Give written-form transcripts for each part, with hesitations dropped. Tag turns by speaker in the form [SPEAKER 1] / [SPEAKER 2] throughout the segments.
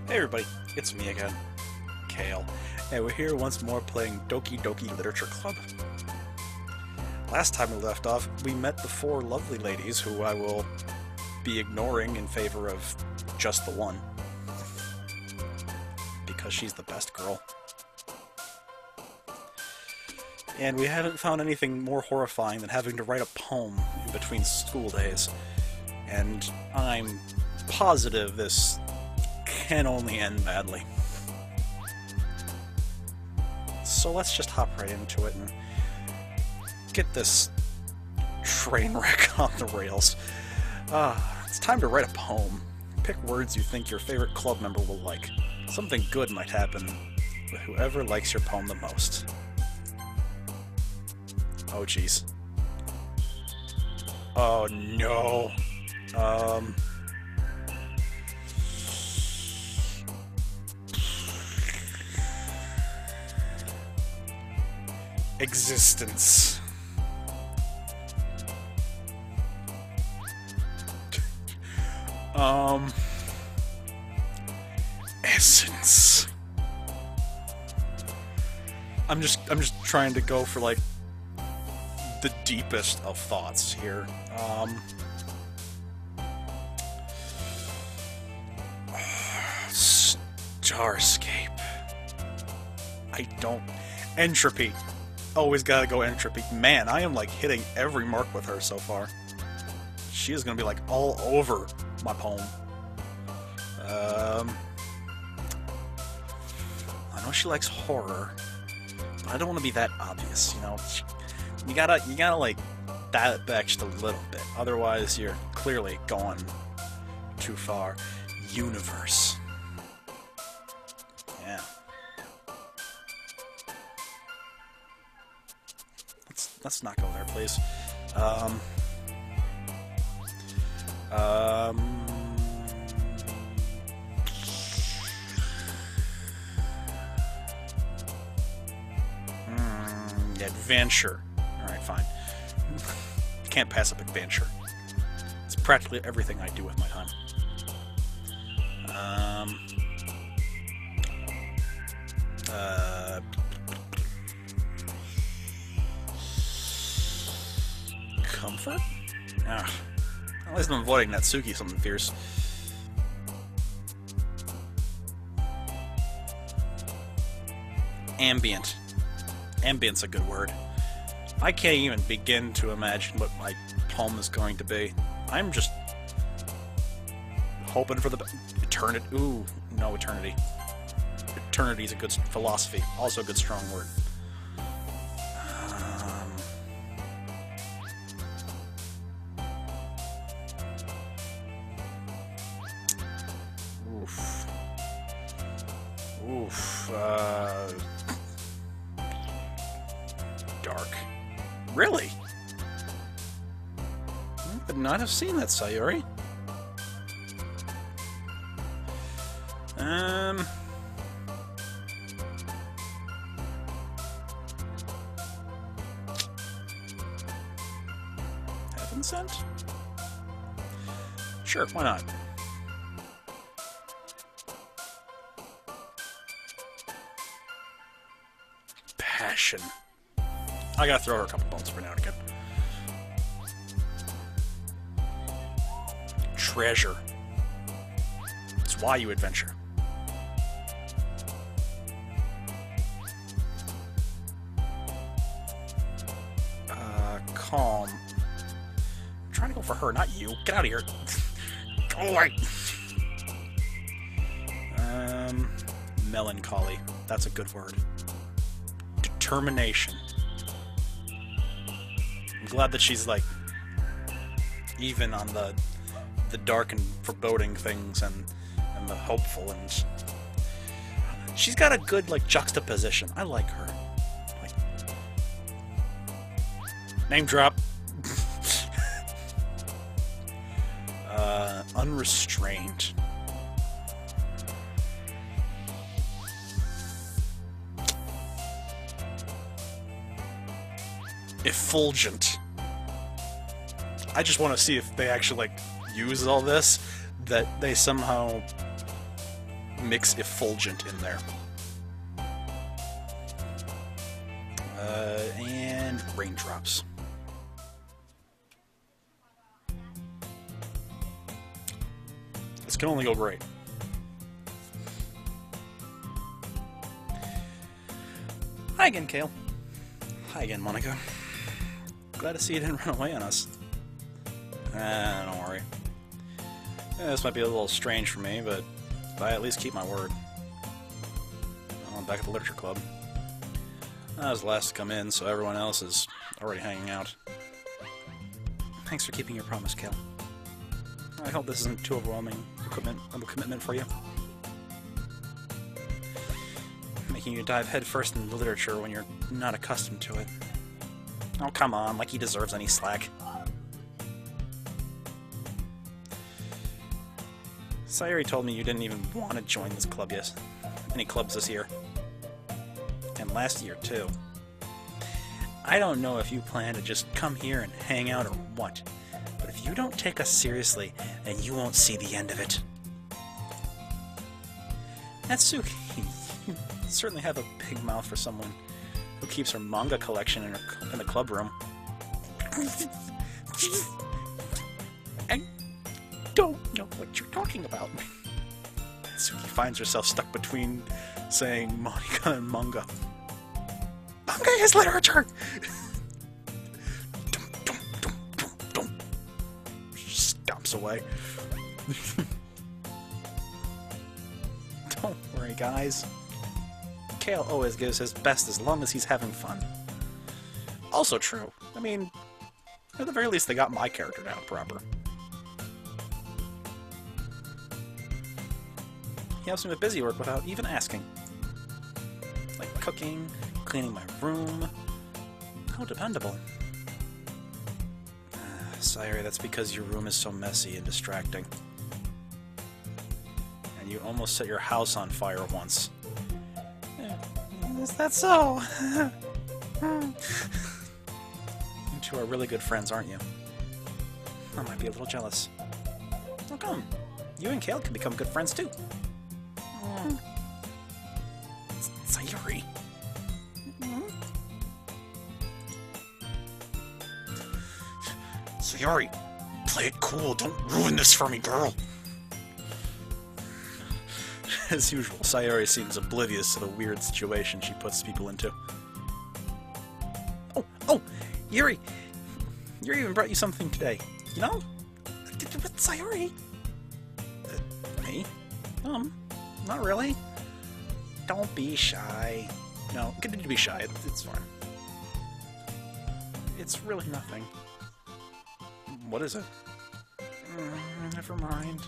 [SPEAKER 1] Hey everybody, it's me again, Kale, and we're here once more playing Doki Doki Literature Club. Last time we left off, we met the four lovely ladies who I will be ignoring in favor of just the one. Because she's the best girl. And we haven't found anything more horrifying than having to write a poem in between school days. And I'm positive this can only end badly. So let's just hop right into it and get this train wreck on the rails. It's time to write a poem. Pick words you think your favorite club member will like. Something good might happen with whoever likes your poem the most. Oh jeez. Oh no. Existence. Essence. I'm just trying to go for like the deepest of thoughts here. Starscape. Entropy. Always gotta go entropy. Man, I am like hitting every mark with her so far. She is gonna be like all over my poem. I know she likes horror, but I don't want to be that obvious, you know? You gotta like dial it back just a little bit. Otherwise, you're clearly going too far. Universe. Yeah. Let's not go there, please. Adventure. Alright, fine. Can't pass up adventure. It's practically everything I do with my time. Comfort? At least I'm avoiding that Suki something fierce. Ambient. Ambient's a good word. I can't even begin to imagine what my poem is going to be. I'm just hoping for the eternity. Ooh, no eternity. Eternity's a good philosophy. Also a good strong word. Dark. Really? I would not have seen that, Sayori. Heaven sent? Sure, why not? Passion. I gotta throw her a couple bones for now and again. Treasure. It's why you adventure. Calm. I'm trying to go for her, not you. Get out of here. Go away. Melancholy. That's a good word. Determination. I'm glad that she's like even on the dark and foreboding things and the hopeful, and she's got a good like juxtaposition. I like her. Like, name drop. Unrestrained. Effulgent. I just want to see if they actually like use all this, that they somehow mix effulgent in there. And raindrops. This can only go great. Hi again, Kale. Hi again, Monica. Glad to see you didn't run away on us. Don't worry. This might be a little strange for me, but I at least keep my word. I'm back at the literature club. I was the last to come in, so everyone else is already hanging out. Thanks for keeping your promise, Kale. I hope this isn't too overwhelming of a commitment for you. Making you dive headfirst into literature when you're not accustomed to it. Oh, come on, like he deserves any slack. Sayuri told me you didn't even want to join this club yet. Any clubs this year. And last year, too. I don't know if you plan to just come here and hang out or what, but if you don't take us seriously, then you won't see the end of it. Natsuki, you certainly have a big mouth for someone who keeps her manga collection in the club room. I don't know what you're talking about. Natsuki finds herself stuck between saying Monica and manga. Manga is literature! Stomps away. Don't worry, guys. Kale always gives his best as long as he's having fun. Also true. I mean, at the very least they got my character down proper. He helps me with busy work without even asking. Like cooking, cleaning my room. How dependable. Sayuri, that's because your room is so messy and distracting. And you almost set your house on fire once. Is that so? You two are really good friends, aren't you? I might be a little jealous. How come? You and Kale can become good friends too. Sayuri. Sayuri, play it cool. Don't ruin this for me, girl. As usual, Sayuri seems oblivious to the weird situation she puts people into. Oh, Yuri! Yuri even brought you something today. You know? But Sayuri? Me? Not really. Don't be shy. No, continue to be shy. It's fine. It's really nothing. What is it? Never mind.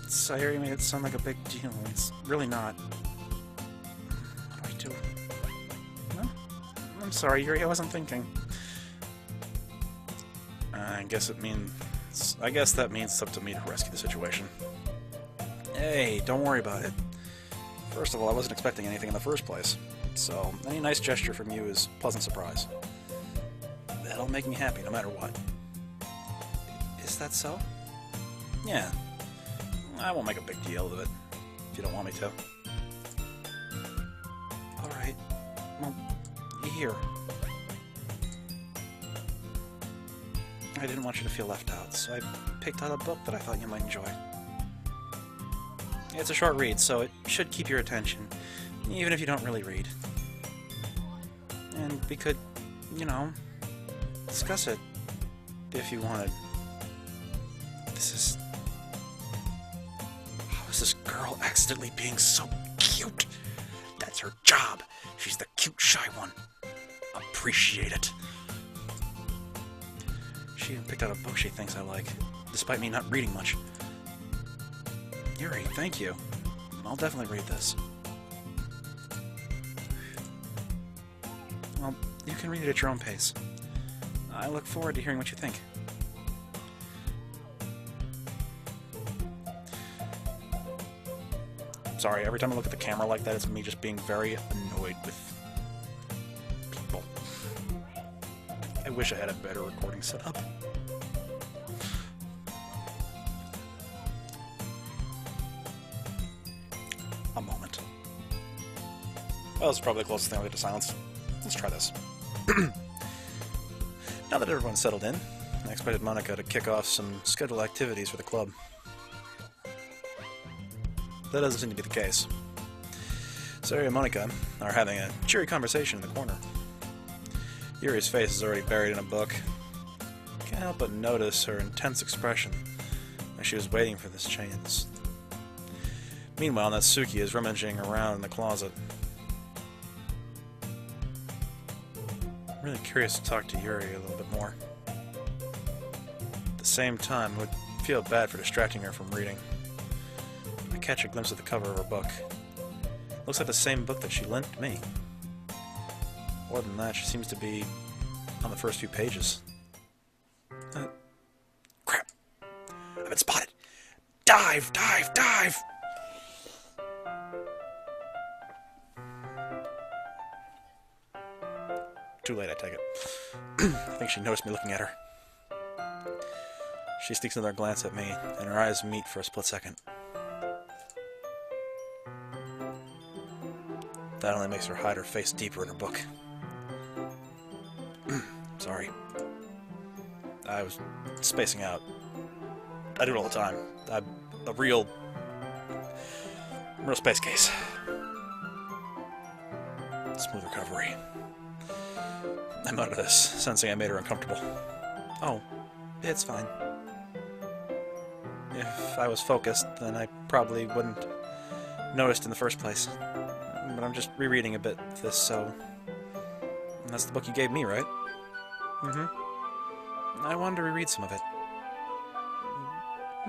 [SPEAKER 1] Sayuri made it sound like a big deal. It's really not. What do I do? No? I'm sorry, Yuri. I wasn't thinking. I guess that means it's up to me to rescue the situation. Hey, don't worry about it. First of all, I wasn't expecting anything in the first place, so any nice gesture from you is a pleasant surprise. That'll make me happy no matter what. Is that so? Yeah. I won't make a big deal of it, if you don't want me to. Alright. Well, here. I didn't want you to feel left out, so I picked out a book that I thought you might enjoy. It's a short read, so it should keep your attention, even if you don't really read. And we could, you know, discuss it, if you wanted. How is this girl accidentally being so cute? That's her job. She's the cute, shy one. Appreciate it. She even picked out a book she thinks I like, despite me not reading much. Yuri, thank you. I'll definitely read this. Well, you can read it at your own pace. I look forward to hearing what you think. Sorry, every time I look at the camera like that, it's me just being very annoyed with people. I wish I had a better recording setup. Well, it's probably the closest thing I'll get to silence. Let's try this. Now that everyone's settled in, I expected Monica to kick off some scheduled activities for the club. That doesn't seem to be the case. Sari and Monica are having a cheery conversation in the corner. Yuri's face is already buried in a book. Can't help but notice her intense expression as she was waiting for this chance. Meanwhile, Natsuki is rummaging around in the closet. I'm really curious to talk to Yuri a little bit more. At the same time, I would feel bad for distracting her from reading. I catch a glimpse of the cover of her book. Looks like the same book that she lent me. More than that, she seems to be on the first few pages. Crap! I've been spotted! Dive! Dive! Dive! Too late, I take it. I think she noticed me looking at her. She sneaks another glance at me, and her eyes meet for a split second. That only makes her hide her face deeper in her book. Sorry. I was spacing out. I do it all the time. I'm a real space case. Smooth recovery. I'm out of this, sensing I made her uncomfortable. Oh, it's fine. If I was focused, then I probably wouldn't noticed in the first place. But I'm just rereading a bit of this, so... And that's the book you gave me, right? Mm-hmm. I wanted to reread some of it.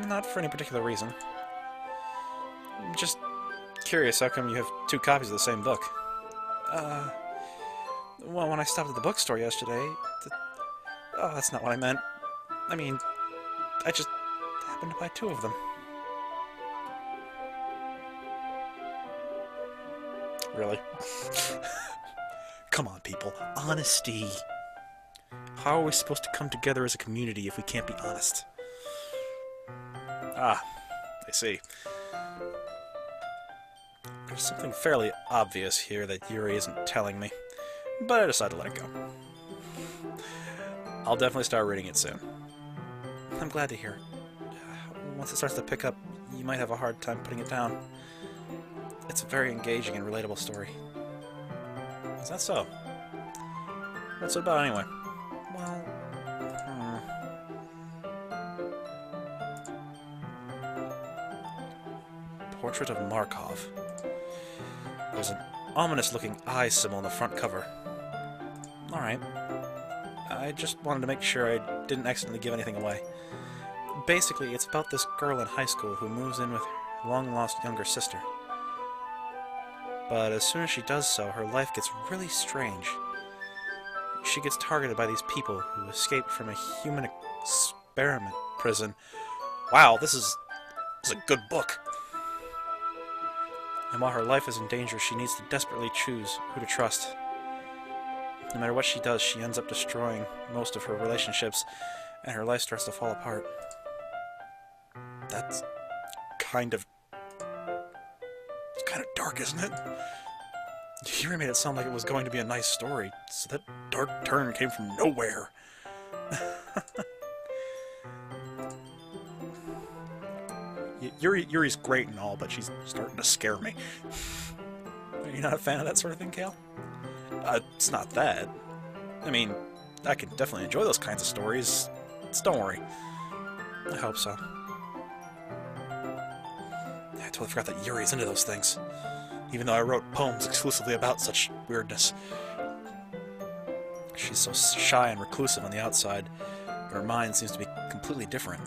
[SPEAKER 1] Not for any particular reason. Just curious, how come you have 2 copies of the same book? Well, when I stopped at the bookstore yesterday... Oh, that's not what I meant. I mean, I just happened to buy 2 of them. Really? Come on, people. Honesty. How are we supposed to come together as a community if we can't be honest? Ah, I see. There's something fairly obvious here that Yuri isn't telling me, but I decided to let it go. I'll definitely start reading it soon. I'm glad to hear. Once it starts to pick up, you might have a hard time putting it down. It's a very engaging and relatable story. Is that so? What's it about anyway? Well... Portrait of Markov. There's an ominous-looking eye symbol on the front cover. Alright. I just wanted to make sure I didn't accidentally give anything away. Basically, it's about this girl in high school who moves in with her long-lost younger sister. But as soon as she does so, her life gets really strange. She gets targeted by these people who escaped from a human experiment prison. Wow, this is a good book. And while her life is in danger, she needs to desperately choose who to trust. No matter what she does, she ends up destroying most of her relationships, and her life starts to fall apart. That's kind of dark, isn't it? You made it sound like it was going to be a nice story, so that dark turn came from nowhere. Yuri's great and all, but she's starting to scare me. Are you not a fan of that sort of thing, Kale? It's not that. I mean, I can definitely enjoy those kinds of stories. Just don't worry. I hope so. I totally forgot that Yuri's into those things. Even though I wrote poems exclusively about such weirdness. She's so shy and reclusive on the outside, but her mind seems to be completely different.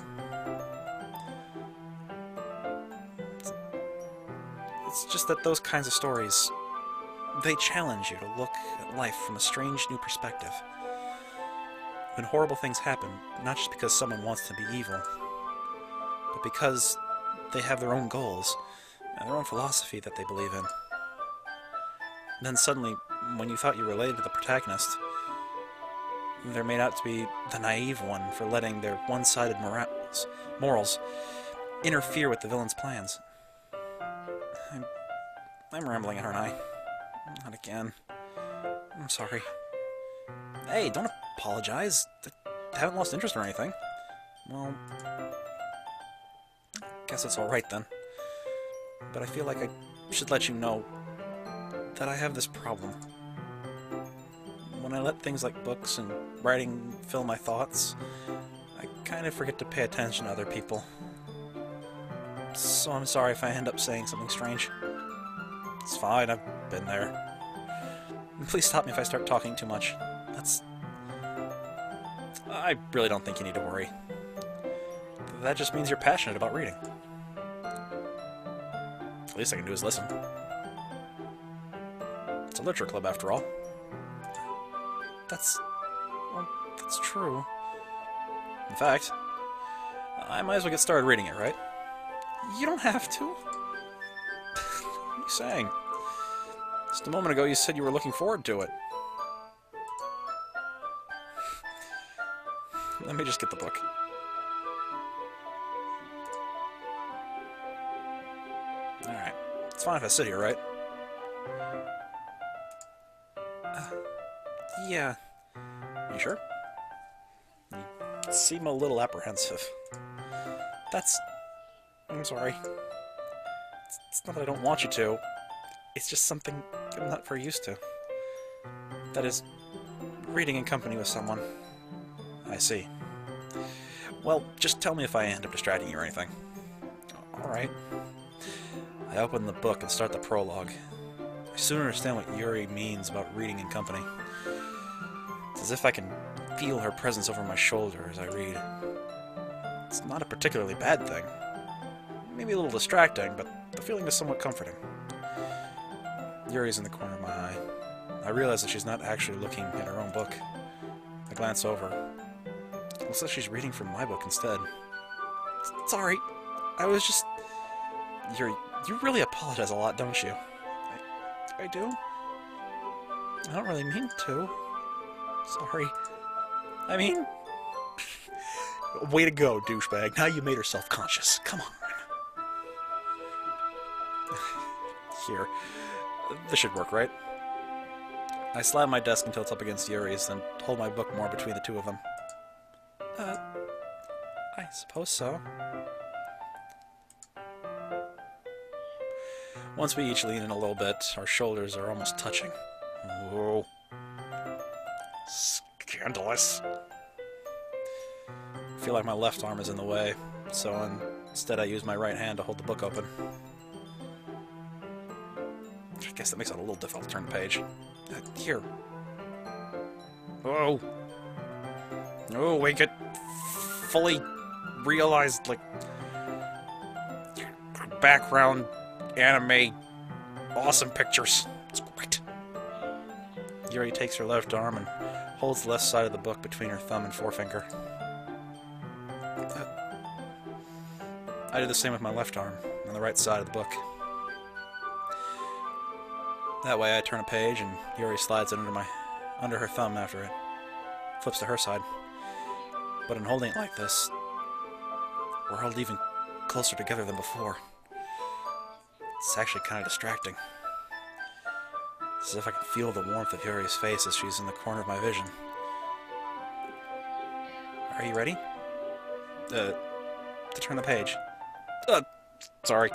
[SPEAKER 1] It's just that those kinds of stories, they challenge you to look at life from a strange new perspective. When horrible things happen, not just because someone wants to be evil, but because they have their own goals, and their own philosophy that they believe in. And then suddenly, when you thought you related to the protagonist, there made out to be the naive one for letting their one-sided morals interfere with the villain's plans. I'm rambling, aren't I? Not again. I'm sorry. Hey, don't apologize. I haven't lost interest or anything. Well, guess it's alright then. But I feel like I should let you know that I have this problem. When I let things like books and writing fill my thoughts, I kind of forget to pay attention to other people. So I'm sorry if I end up saying something strange. It's fine, I've been there. Please stop me if I start talking too much. I really don't think you need to worry. That just means you're passionate about reading. The least I can do is listen. It's a literature club, after all. Well, that's true. In fact, I might as well get started reading it, right? You don't have to. What are you saying? Just a moment ago you said you were looking forward to it. Let me just get the book. Alright. It's fine if I sit here, right? Yeah. You sure? You seem a little apprehensive. I'm sorry. It's not that I don't want you to. It's just something I'm not very used to. That is, reading in company with someone. I see. Well, just tell me if I end up distracting you or anything. Alright. I open the book and start the prologue. I soon understand what Yuri means about reading in company. It's as if I can feel her presence over my shoulder as I read. It's not a particularly bad thing. Maybe a little distracting, but the feeling is somewhat comforting. Yuri's in the corner of my eye. I realize that she's not actually looking at her own book. I glance over. It looks like she's reading from my book instead. Sorry, I was just... You really apologize a lot, don't you? I do? I don't really mean to. Sorry. I mean... Way to go, douchebag. Now you made her self-conscious. Come on. Here. This should work, right? I slam my desk until it's up against Yuri's, then hold my book more between the two of them. I suppose so. Once we each lean in a little bit, our shoulders are almost touching. Whoa. Scandalous. I feel like my left arm is in the way, so instead I use my right hand to hold the book open. I guess that makes it a little difficult to turn the page. Here. Oh. Oh, we could fully realize, like, background anime awesome pictures. It's great. Yuri takes her left arm and holds the left side of the book between her thumb and forefinger. I do the same with my left arm on the right side of the book. That way I turn a page and Yuri slides it under her thumb after it flips to her side. But in holding it like this, we're held even closer together than before. It's actually kind of distracting. It's as if I can feel the warmth of Yuri's face as she's in the corner of my vision. Are you ready? To turn the page. Sorry.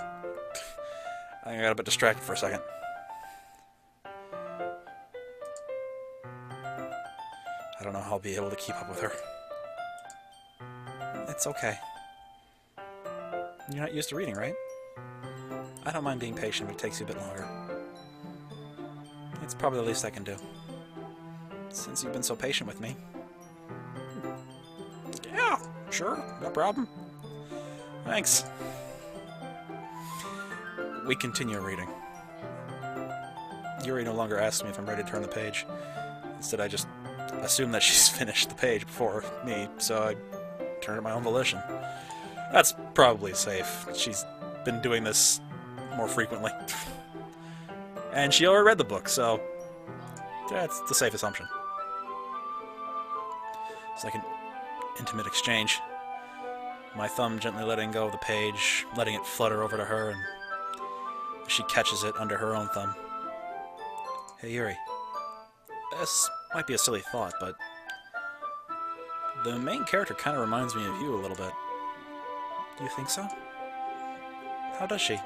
[SPEAKER 1] I got a bit distracted for a second. I don't know how I'll be able to keep up with her. It's okay. You're not used to reading, right? I don't mind being patient if it takes you a bit longer. It's probably the least I can do. Since you've been so patient with me. Yeah, sure, no problem. Thanks. We continue reading. Yuri no longer asks me if I'm ready to turn the page. Instead, I just assume that she's finished the page before me, so I turn at my own volition. That's probably safe. She's been doing this more frequently. And she already read the book, so that's the safe assumption. It's like an intimate exchange. My thumb gently letting go of the page, letting it flutter over to her, and she catches it under her own thumb. Hey, Yuri. This might be a silly thought, but the main character kind of reminds me of you a little bit. Do you think so? How does she?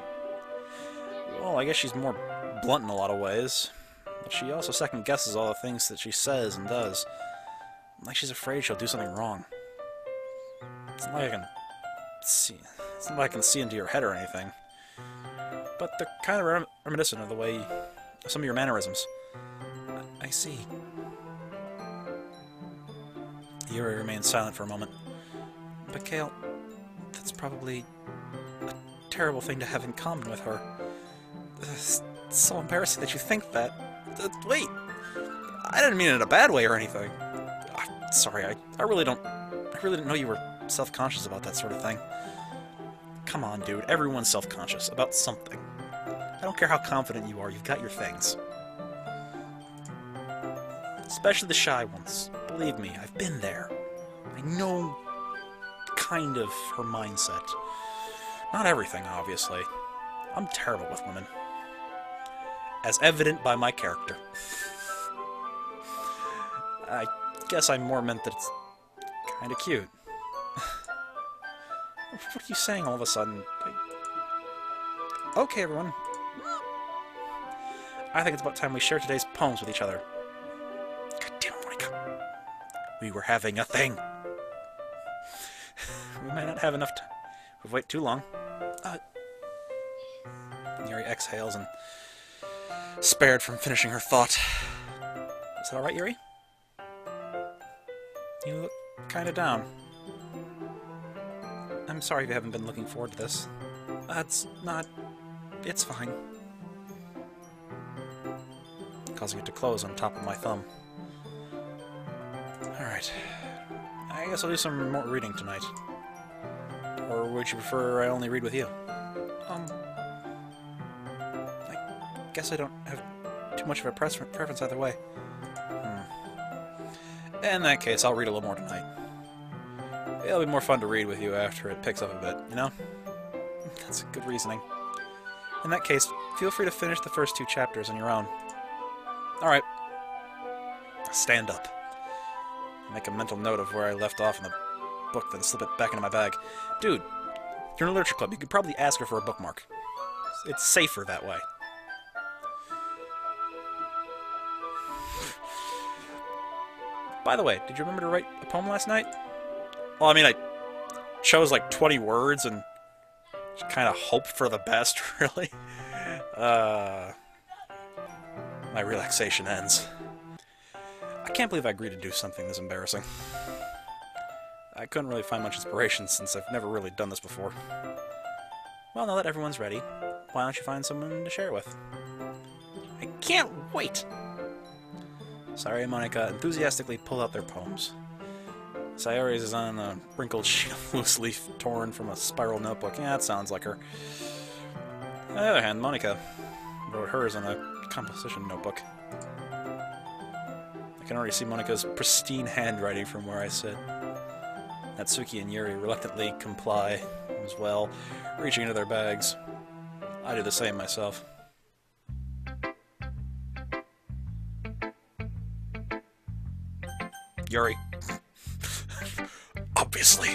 [SPEAKER 1] Well, I guess she's more blunt in a lot of ways, but she also second-guesses all the things that she says and does. Like she's afraid she'll do something wrong. It's not like I can see. It's not like I can see into your head or anything. But they're kind of reminiscent of the way some of your mannerisms. I see. Yuri remains silent for a moment. But Kale, that's probably a terrible thing to have in common with her. It's so embarrassing that you think that. Wait! I didn't mean it in a bad way or anything. Sorry, I really didn't know you were self-conscious about that sort of thing. Come on, dude. Everyone's self-conscious about something. I don't care how confident you are, you've got your things. Especially the shy ones. Believe me, I've been there. I know kind of her mindset. Not everything, obviously. I'm terrible with women. As evident by my character. I guess I more meant that it's kind of cute. What are you saying all of a sudden? Okay, everyone. I think it's about time we share today's poems with each other. God damn it, Monica. We were having a thing. We might not have enough time. We've waited too long. Yuri exhales and spared from finishing her thought. Is that alright, Yuri? You look kinda down. I'm sorry if you haven't been looking forward to this. It's fine. Causing it to close on top of my thumb. Alright. I guess I'll do some more reading tonight. Or would you prefer I only read with you? I guess I don't have too much of a preference either way. In that case, I'll read a little more tonight. It'll be more fun to read with you after it picks up a bit, you know? That's good reasoning. In that case, feel free to finish the first 2 chapters on your own. Alright. Stand up. Make a mental note of where I left off in the book, then slip it back into my bag. Dude, you're in a literature club. You could probably ask her for a bookmark. It's safer that way. By the way, did you remember to write a poem last night? Well, I mean, I chose like 20 words and just kind of hoped for the best, really. My relaxation ends. I can't believe I agreed to do something this embarrassing. I couldn't really find much inspiration since I've never really done this before. Well, now that everyone's ready, why don't you find someone to share it with? I can't wait! Sayori and Monica enthusiastically pull out their poems. Sayori's is on a wrinkled sheet of loose leaf torn from a spiral notebook. Yeah, that sounds like her. On the other hand, Monica wrote hers on a composition notebook. I can already see Monica's pristine handwriting from where I sit. Natsuki and Yuri reluctantly comply as well, reaching into their bags. I do the same myself. Yuri. Obviously.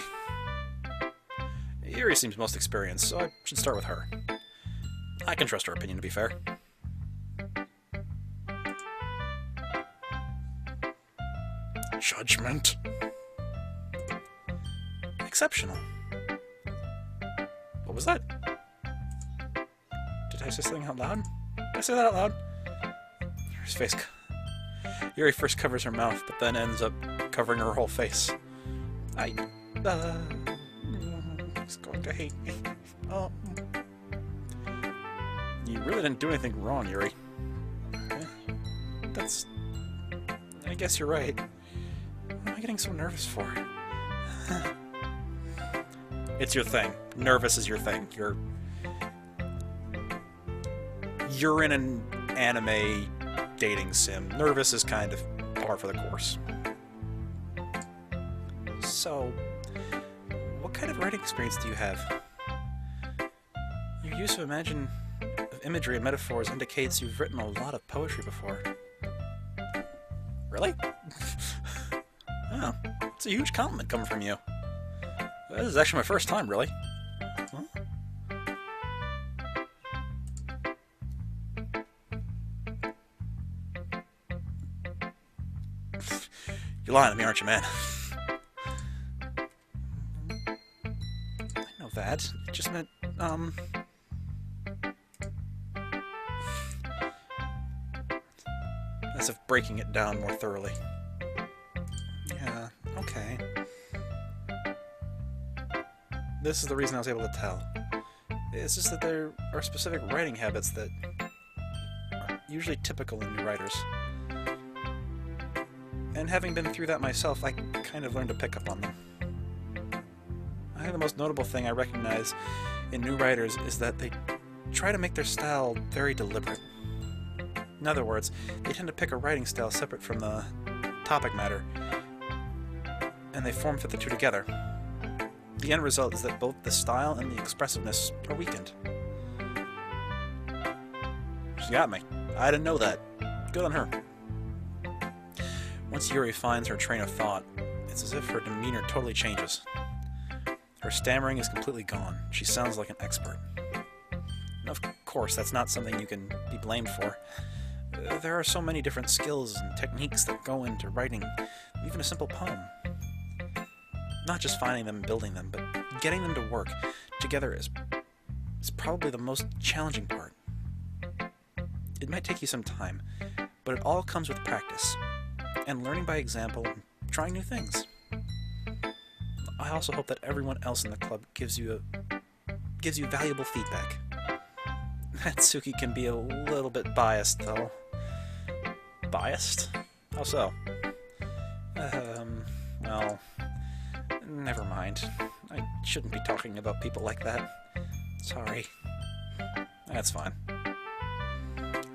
[SPEAKER 1] Yuri seems most experienced, so I should start with her. I can trust her opinion, to be fair. Judgment. Exceptional. What was that? Did I say something out loud? Did I say that out loud? Yuri's face. Yuri first covers her mouth, but then ends up covering her whole face. He's going to hate me. Oh. You really didn't do anything wrong, Yuri. Yeah, I guess you're right. What am I getting so nervous for? It's your thing. Nervous is your thing. You're in an anime dating sim. Nervous is kind of par for the course. So, what kind of writing experience do you have? Your use of imagery and metaphors indicates you've written a lot of poetry before. Really? Oh, it's a huge compliment coming from you. This is actually my first time, really. Huh? You're lying to me, aren't you, man? I know that. It just meant, as if breaking it down more thoroughly. Yeah, okay. This is the reason I was able to tell. It's just that there are specific writing habits that are usually typical in new writers. And having been through that myself, I kind of learned to pick up on them. I think the most notable thing I recognize in new writers is that they try to make their style very deliberate. In other words, they tend to pick a writing style separate from the topic matter, and they form fit the two together. The end result is that both the style and the expressiveness are weakened. She got me. I didn't know that. Good on her. Once Yuri finds her train of thought, it's as if her demeanor totally changes. Her stammering is completely gone. She sounds like an expert. And of course, that's not something you can be blamed for. There are so many different skills and techniques that go into writing even a simple poem. Not just finding them and building them, but getting them to work together is probably the most challenging part. It might take you some time, but it all comes with practice, and learning by example and trying new things. I also hope that everyone else in the club gives you valuable feedback. Natsuki can be a little bit biased, though. Biased? How so? Well, never mind. I shouldn't be talking about people like that. Sorry. That's fine.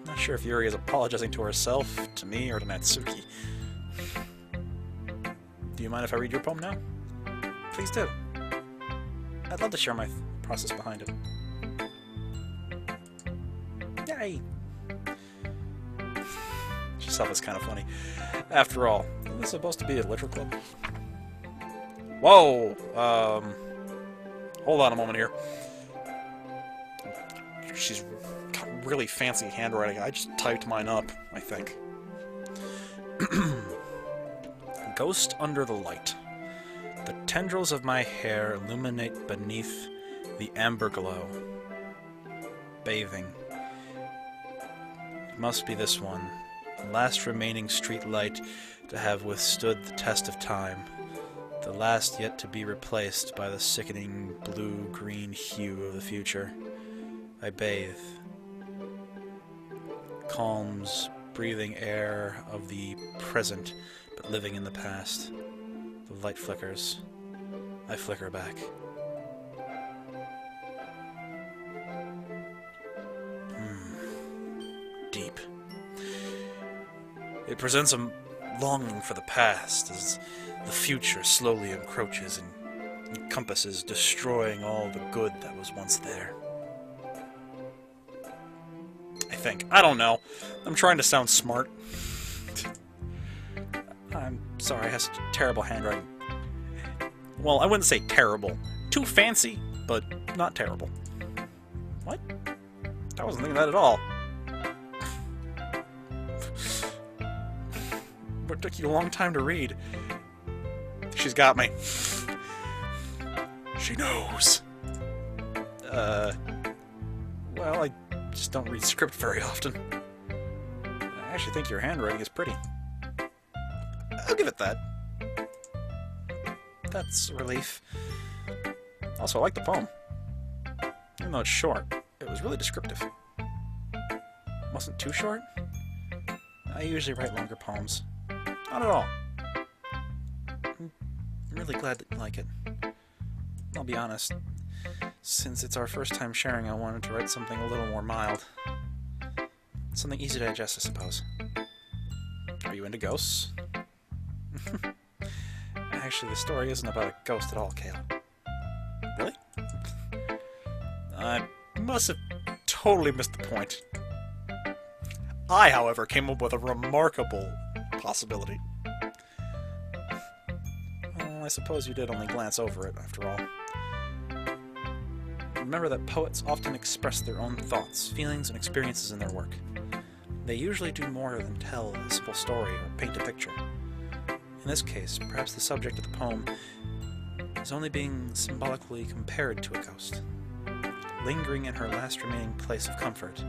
[SPEAKER 1] Not sure if Yuri is apologizing to herself, to me, or to Natsuki. Do you mind if I read your poem now? Please do. I'd love to share my process behind it. Yay! She thought this kind of funny. After all, isn't this supposed to be a literature club? Whoa! Hold on a moment here. She's got really fancy handwriting. I just typed mine up, I think. Ghost under the light. The tendrils of my hair illuminate beneath the amber glow. Bathing. It must be this one, the last remaining street light to have withstood the test of time, the last yet to be replaced by the sickening blue-green hue of the future. I bathe. Calms, breathing air of the present, but living in the past. The light flickers. I flicker back. Deep. It presents a longing for the past as the future slowly encroaches and encompasses, destroying all the good that was once there. I think. I don't know. I'm trying to sound smart. I'm sorry, I have such terrible handwriting. Well, I wouldn't say terrible. Too fancy, but not terrible. What? I wasn't thinking that at all. What took you a long time to read? She's got me. She knows. Well, I just don't read script very often. I actually think your handwriting is pretty. I'll give it that. That's a relief. Also, I like the poem. Even though it's short, it was really descriptive. Wasn't too short? I usually write longer poems. Not at all. I'm really glad that you like it. I'll be honest. Since it's our first time sharing, I wanted to write something a little more mild. Something easy to digest, I suppose. Are you into ghosts? Actually, the story isn't about a ghost at all, Kale. Really? I must have totally missed the point. I, however, came up with a remarkable possibility. Well, I suppose you did only glance over it, after all. Remember that poets often express their own thoughts, feelings, and experiences in their work. They usually do more than tell a simple story or paint a picture. In this case, perhaps the subject of the poem is only being symbolically compared to a ghost, lingering in her last remaining place of comfort,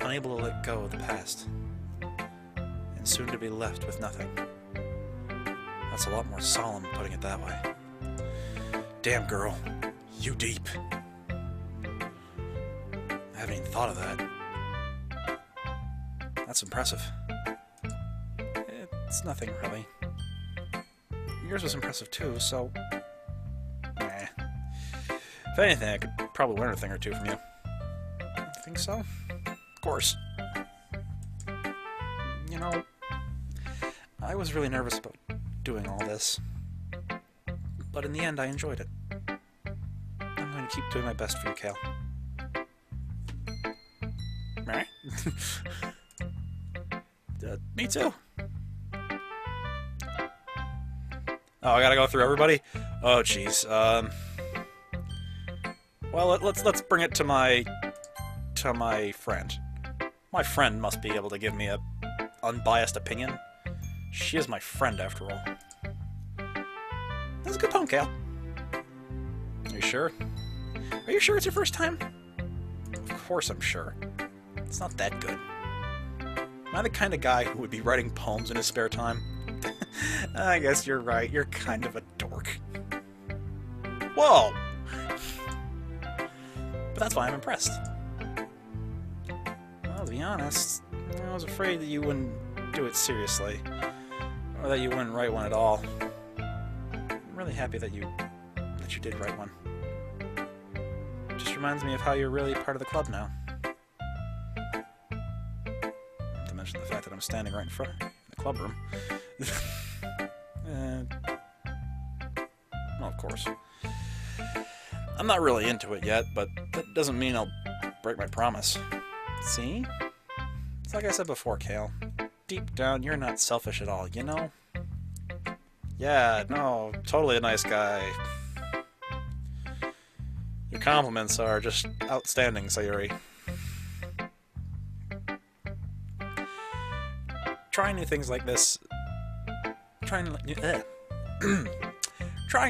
[SPEAKER 1] unable to let go of the past, and soon to be left with nothing. That's a lot more solemn putting it that way. Damn, girl, you deep. I haven't even thought of that. That's impressive. It's nothing, really. Yours was impressive too, so... Nah. If anything, I could probably learn a thing or two from you. You think so? Of course. You know, I was really nervous about doing all this. But in the end, I enjoyed it. I'm going to keep doing my best for you, Kale. Meh? Me too. Oh, I gotta go through everybody? Oh, jeez. Well, let's bring it to my friend. My friend must be able to give me a unbiased opinion. She is my friend, after all. That's a good poem, Kale. Are you sure? Are you sure it's your first time? Of course I'm sure. It's not that good. Am I the kind of guy who would be writing poems in his spare time? I guess you're right. You're kind of a dork. Whoa! But that's why I'm impressed. Well, to be honest, I was afraid that you wouldn't do it seriously. Or that you wouldn't write one at all. I'm really happy that you did write one. It just reminds me of how you're really part of the club now. Not to mention the fact that I'm standing right in front in the club room. Well, of course. I'm not really into it yet, but that doesn't mean I'll break my promise. See? It's like I said before, Kale. Deep down, you're not selfish at all, you know? Yeah, no, totally a nice guy. Your compliments are just outstanding, Sayuri. Trying new things like this... Trying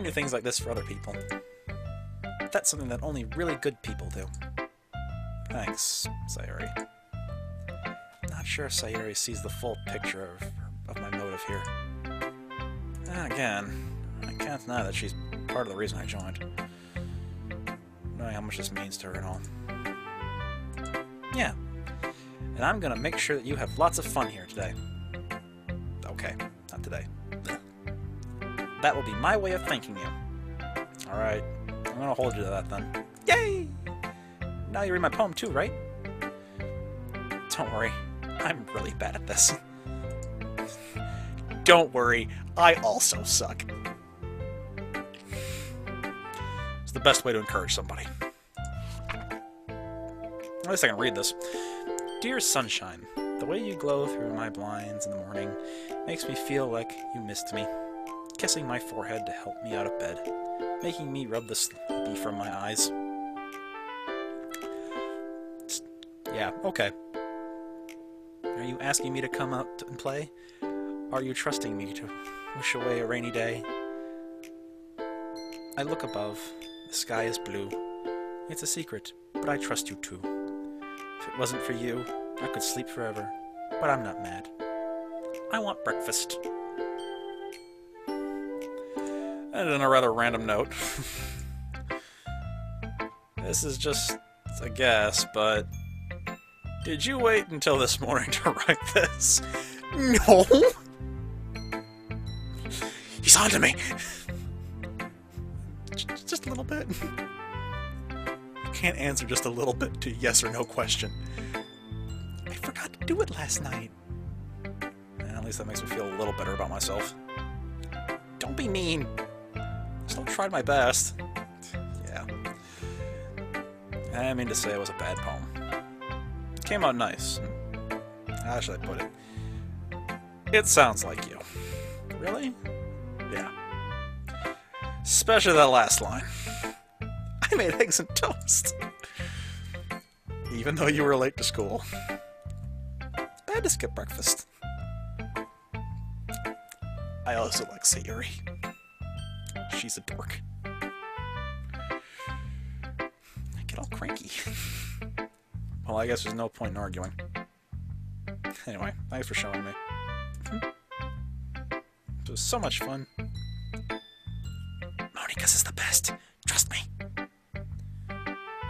[SPEAKER 1] new things like this for other people. That's something that only really good people do. Thanks, Sayuri. Not sure if Sayuri sees the full picture of my motive here. And again, I can't deny that she's part of the reason I joined. Knowing how much this means to her and all. Yeah. And I'm gonna make sure that you have lots of fun here today. Okay, not today. That will be my way of thanking you. Alright, I'm gonna hold you to that then. Yay! Now you read my poem too, right? Don't worry, I'm really bad at this. Don't worry, I also suck. It's the best way to encourage somebody. At least I can read this. Dear sunshine, the way you glow through my blinds in the morning makes me feel like you missed me. Kissing my forehead to help me out of bed, making me rub the sleepy from my eyes. Yeah, okay. Are you asking me to come out and play? Are you trusting me to wish away a rainy day? I look above. The sky is blue. It's a secret, but I trust you too. If it wasn't for you, I could sleep forever, but I'm not mad. I want breakfast. And on a rather random note, this is just a guess, but did you wait until this morning to write this? No! He's onto me! Just a little bit. You can't answer just a little bit to a yes or no question. I forgot to do it last night. At least that makes me feel a little better about myself. Don't be mean. I still tried my best. Yeah. I didn't mean to say it was a bad poem. came out nice. How should I put it? It sounds like you. Really? Yeah. Especially that last line. I made eggs and toast. Even though you were late to school. Bad to skip breakfast. I also like Sayuri. She's a dork. I get all cranky. Well, I guess there's no point in arguing. Anyway, thanks for showing me. It was so much fun. Monika's is the best. Trust me.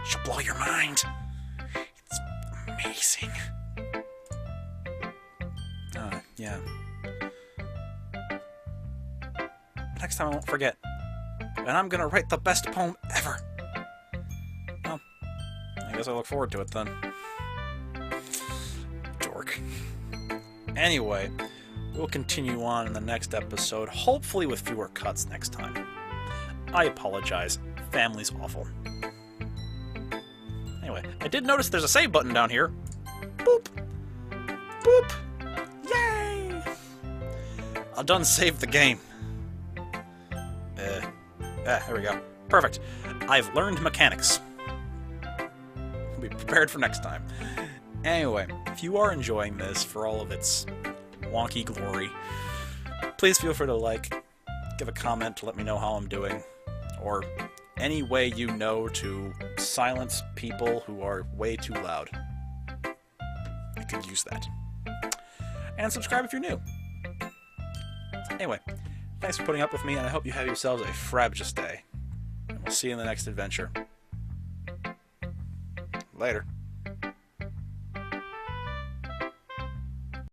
[SPEAKER 1] She'll blow your mind. It's amazing. Yeah. Next time I won't forget. And I'm gonna write the best poem ever. Well, I guess I look forward to it then. Dork. Anyway, we'll continue on in the next episode, hopefully with fewer cuts next time. I apologize. Family's awful. Anyway, I did notice there's a save button down here. Boop. Boop. Yay! I'll done save the game. There we go. Perfect. I've learned mechanics. Be prepared for next time. Anyway, if you are enjoying this for all of its wonky glory, please feel free to like, give a comment to let me know how I'm doing, or any way you know to silence people who are way too loud. I could use that. And subscribe if you're new. Anyway, thanks for putting up with me, and I hope you have yourselves a frabjous day. And we'll see you in the next adventure. Later.